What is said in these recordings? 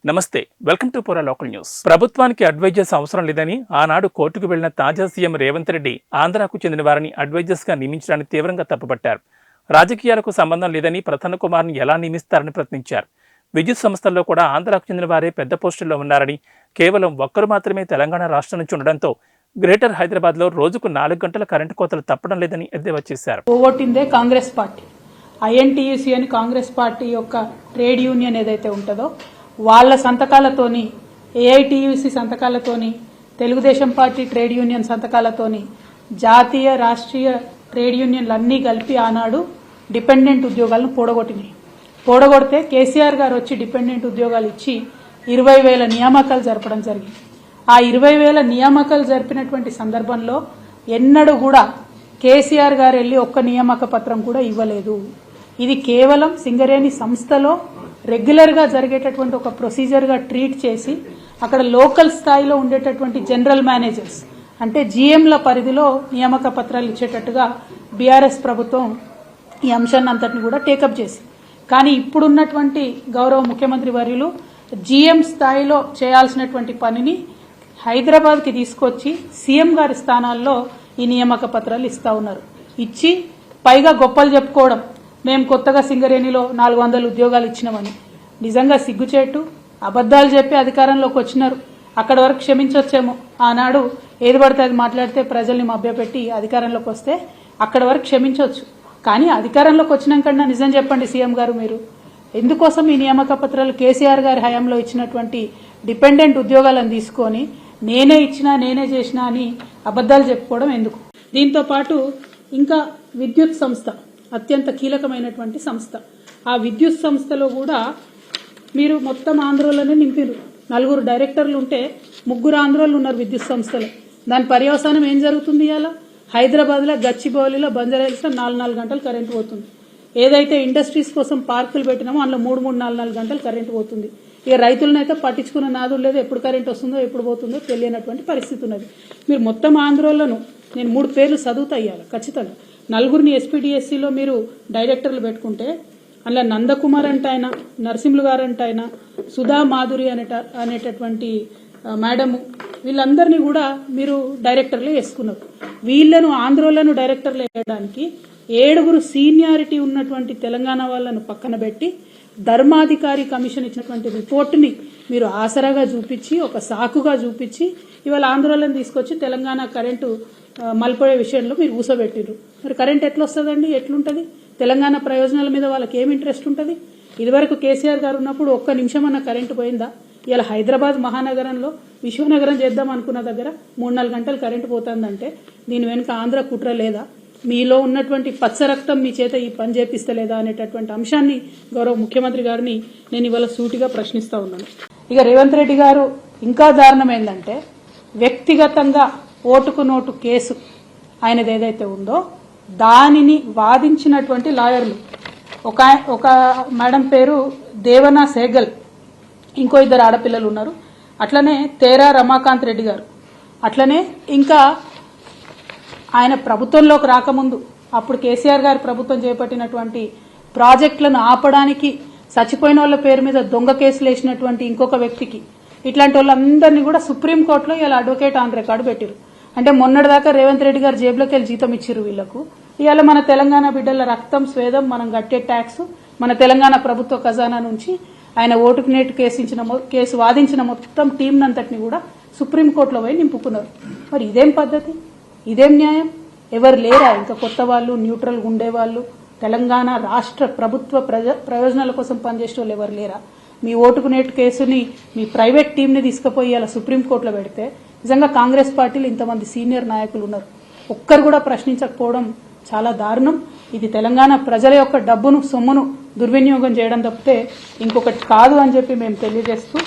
నమస్తే, welcome to పూరా local news. ప్రభుత్వానికి అడ్వైజర్స్ అవసరం లేదని ఆనాడు కోర్టుకు వెళ్లిన తాజా సీఎం రేవంత్ రెడ్డి ఆంధ్రాకు చెందిన వారిని అడ్వైజర్స్ గా నియమించడాన్ని తీవ్రంగా తప్పుపట్టారు. రాజకీయాలకు సంబంధం లేదని ప్రసన్న కుమార్ని ఎలా నియమిస్తారని ప్రశ్నించారు. విద్యుత్ సంస్థల్లో కూడా ఆంధ్రాకు చెందిన వారే పెద్ద పోస్టుల్లో ఉన్నారని, కేవలం ఒక్కరు మాత్రమే తెలంగాణ రాష్ట్రం నుంచి ఉండడంతో గ్రేటర్ హైదరాబాద్ లో రోజుకు 4 గంటల కరెంటు కోతలు తప్పడం లేదని ఎద్దేవా చేశారు. ఓవోటిందే కాంగ్రెస్ పార్టీ, ఐఎన్టీయూసీ అని కాంగ్రెస్ పార్టీ యొక్క ట్రేడ్ యూనియన్ ఏదైతే ఉంటుందో వాళ్ళ సంతకాలతోని, ఏఐటీయూసీ సంతకాలతోని, తెలుగుదేశం పార్టీ ట్రేడ్ యూనియన్ సంతకాలతోని జాతీయ రాష్ట్రీయ ట్రేడ్ యూనియన్లు అన్నీ కలిపి ఆనాడు డిపెండెంట్ ఉద్యోగాలను పోడగొడితే కేసీఆర్ గారు వచ్చి డిపెండెంట్ ఉద్యోగాలు ఇచ్చి 20,000 నియామకాలు జరపడం జరిగింది. ఆ 20,000 నియామకాలు జరిపినటువంటి సందర్భంలో ఎన్నడూ కూడా కేసీఆర్ గారు వెళ్ళి ఒక్క నియామక పత్రం కూడా ఇవ్వలేదు. ఇది కేవలం సింగరేణి సంస్థలో రెగ్యులర్గా జరిగేటటువంటి ఒక ప్రొసీజర్గా ట్రీట్ చేసి అక్కడ లోకల్ స్థాయిలో ఉండేటటువంటి జనరల్ మేనేజర్స్ అంటే జీఎంల పరిధిలో నియామక పత్రాలు ఇచ్చేటట్టుగా బీఆర్ఎస్ ప్రభుత్వం ఈ అంశాన్ని అంతటిని కూడా టేకప్ చేసి, కానీ ఇప్పుడున్నటువంటి గౌరవ ముఖ్యమంత్రి వర్యులు జీఎం స్థాయిలో చేయాల్సినటువంటి పనిని హైదరాబాద్కి తీసుకొచ్చి సీఎం గారి స్థానాల్లో ఈ నియామక పత్రాలు ఇస్తా ఉన్నారు. ఇచ్చి పైగా గొప్పలు చెప్పుకోవడం, మేము కొత్తగా సింగరేణిలో 400 ఉద్యోగాలు ఇచ్చినామని. నిజంగా సిగ్గుచేటు, అబద్దాలు చెప్పి అధికారంలోకి వచ్చినారు. అక్కడి వరకు క్షమించవచ్చేమో, ఆనాడు ఏది పడితే అది మాట్లాడితే ప్రజల్ని మభ్యపెట్టి అధికారంలోకి వస్తే అక్కడి వరకు క్షమించవచ్చు. కానీ అధికారంలోకి వచ్చినాకన్నా నిజం చెప్పండి సీఎం గారు, మీరు ఎందుకోసం ఈ నియామక పత్రాలు కేసీఆర్ గారి హయాంలో ఇచ్చినటువంటి డిపెండెంట్ ఉద్యోగాలను తీసుకొని నేనే ఇచ్చినా నేనే చేసినా అని అబద్దాలు చెప్పుకోవడం ఎందుకు? దీంతో పాటు ఇంకా విద్యుత్ సంస్థ అత్యంత కీలకమైనటువంటి సంస్థ. ఆ విద్యుత్ సంస్థలో కూడా మీరు మొత్తం ఆంధ్రోలోనే నింపిరు. 4 డైరెక్టర్లు ఉంటే 3 ఆంధ్రోలు ఉన్నారు విద్యుత్ సంస్థలో. దాని పర్యవసానం ఏం జరుగుతుంది? ఇవాళ హైదరాబాద్లో గచ్చిబౌలిలో బంజారాహిల్స్లో 4 గంటలు కరెంటు పోతుంది. ఏదైతే ఇండస్ట్రీస్ కోసం పార్కులు పెట్టినామో అందులో 3 గంటలు కరెంటు పోతుంది. ఇక రైతులనైతే పట్టించుకున్న నాదులు లేదు, ఎప్పుడు కరెంట్ వస్తుందో ఎప్పుడు పోతుందో తెలియనటువంటి పరిస్థితి ఉన్నది. మీరు మొత్తం ఆంధ్రోలను నేను 3 పేర్లు చదువుతా ఇవ్వాలి ఖచ్చితంగా. 4 ఎస్పీడీఎస్సీలో మీరు డైరెక్టర్లు పెట్టుకుంటే అందులో నందకుమార్ అంటే ఆయన, నరసింహులు గారు అంటే ఆయన, సుధా మాధురి అనేటటువంటి మేడము, వీళ్ళందరినీ కూడా మీరు డైరెక్టర్లు వేసుకున్నారు. వీళ్లను ఆంధ్రోలను డైరెక్టర్లు వేయడానికి 7 సీనియారిటీ ఉన్నటువంటి తెలంగాణ వాళ్ళను పక్కన పెట్టి ధర్మాధికారి కమిషన్ ఇచ్చినటువంటి రిపోర్టుని మీరు ఆసరాగా చూపించి, ఒక సాకుగా చూపించి ఇవాళ ఆంధ్రోలను తీసుకొచ్చి తెలంగాణ కరెంటు మలిపోయే విషయంలో మీరు ఊసబెట్టిరు. మరి కరెంట్ ఎట్లా వస్తుందండి? ఎట్లుంటది? తెలంగాణ ప్రయోజనాల మీద వాళ్ళకి ఏం ఇంట్రెస్ట్ ఉంటుంది? ఇదివరకు కేసీఆర్ గారు ఉన్నప్పుడు ఒక్క నిమిషం అన్న కరెంటు పోయిందా? ఇలా హైదరాబాద్ మహానగరంలో విశ్వనగరం చేద్దాం అనుకున్న దగ్గర 3-4 గంటలు కరెంటు పోతుందంటే దీని వెనుక ఆంధ్ర కుట్ర లేదా? మీలో ఉన్నటువంటి పచ్చ రక్తం మీ చేత ఈ పని చేపిస్తలేదా అనేటటువంటి అంశాన్ని గౌరవ ముఖ్యమంత్రి గారిని నేను ఇవాళ సూటిగా ప్రశ్నిస్తా ఉన్నాను. ఇక రేవంత్ రెడ్డి గారు ఇంకా దారుణం ఏంటంటే, వ్యక్తిగతంగా ఓటుకు నోటు కేసు ఆయనది ఏదైతే ఉందో దానిని వాదించినటువంటి లాయర్లు, ఒక మేడం పేరు దేవనా సేగల్, ఇంకో 2 ఆడపిల్లలు ఉన్నారు, అట్లనే తేరా రమాకాంత్ రెడ్డి గారు, అట్లనే ఇంకా ఆయన ప్రభుత్వంలోకి రాకముందు అప్పుడు కేసీఆర్ గారి ప్రభుత్వం చేపట్టినటువంటి ప్రాజెక్టులను ఆపడానికి చచ్చిపోయిన వాళ్ళ పేరు మీద దొంగ కేసులు వేసినటువంటి ఇంకొక వ్యక్తికి, ఇట్లాంటి వాళ్ళందరినీ కూడా సుప్రీంకోర్టులో ఇలా అడ్వకేట్ ఆన్ రికార్డు పెట్టిరు. అంటే మొన్నటిదాకా రేవంత్ రెడ్డి గారు జేబులోకి వెళ్ళి జీతం ఇచ్చిరు వీళ్లకు. ఇవాళ మన తెలంగాణ బిడ్డల రక్తం స్వేదం మనం కట్టే ట్యాక్స్ మన తెలంగాణ ప్రభుత్వ ఖజానా నుంచి ఆయన ఓటుకు నేటు కేసు వాదించిన మొత్తం టీంనంతటిని కూడా సుప్రీంకోర్టులో పోయి నింపుకున్నారు. మరి ఇదేం పద్ధతి? ఇదేం న్యాయం? ఎవరు లేరా ఇంకా కొత్త వాళ్ళు, న్యూట్రల్గా ఉండేవాళ్ళు, తెలంగాణ రాష్ట్ర ప్రభుత్వ ప్రయోజనాల కోసం పనిచేసే వాళ్ళు ఎవరు లేరా? మీ ఓటుకు నేటు కేసుని మీ ప్రైవేట్ టీంని తీసుకుపోయి అలా సుప్రీంకోర్టులో పెడితే నిజంగా కాంగ్రెస్ పార్టీలో ఇంతమంది సీనియర్ నాయకులు ఉన్నారు, ఒక్కరు కూడా ప్రశ్నించకపోవడం చాలా దారుణం. ఇది తెలంగాణ ప్రజల యొక్క డబ్బును, సొమ్మును దుర్వినియోగం చేయడం తప్పితే ఇంకొకటి కాదు అని చెప్పి మేము తెలియజేస్తూ,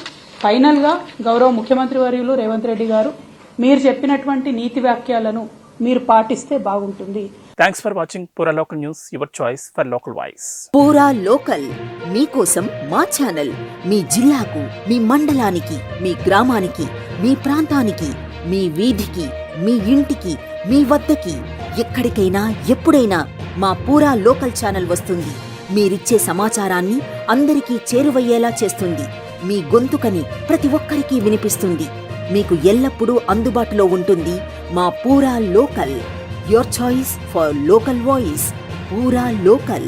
ఫైనల్గా గౌరవ ముఖ్యమంత్రి వర్యులు రేవంత్ రెడ్డి గారు మీరు చెప్పినటువంటి నీతి వాక్యాలను మీరు పాటిస్తే బాగుంటుంది. థ్యాంక్స్ ఫర్ వాచింగ్ పూరా local news, your choice for local voice. పూరా లోకల్ మీకోసం మా ఛానల్. మీ జిల్లాకు, మీ మండలానికి, మీ గ్రామానికి, మీ ప్రాంతానికి, మీ వీధికి, మీ ఇంటికి, మీ వద్దకి, ఎక్కడికైనా ఎప్పుడైనా మా పూరా లోకల్ ఛానల్ వస్తుంది. మీరిచ్చే సమాచారాన్ని అందరికీ చేరువయ్యేలా చేస్తుంది. మీ గొంతుకని ప్రతి ఒక్కరికి వినిపిస్తుంది. మీకు ఎల్లప్పుడూ అందుబాటులో ఉంటుంది మా పూరా local. Your choice for local voice. పూరా లోకల్.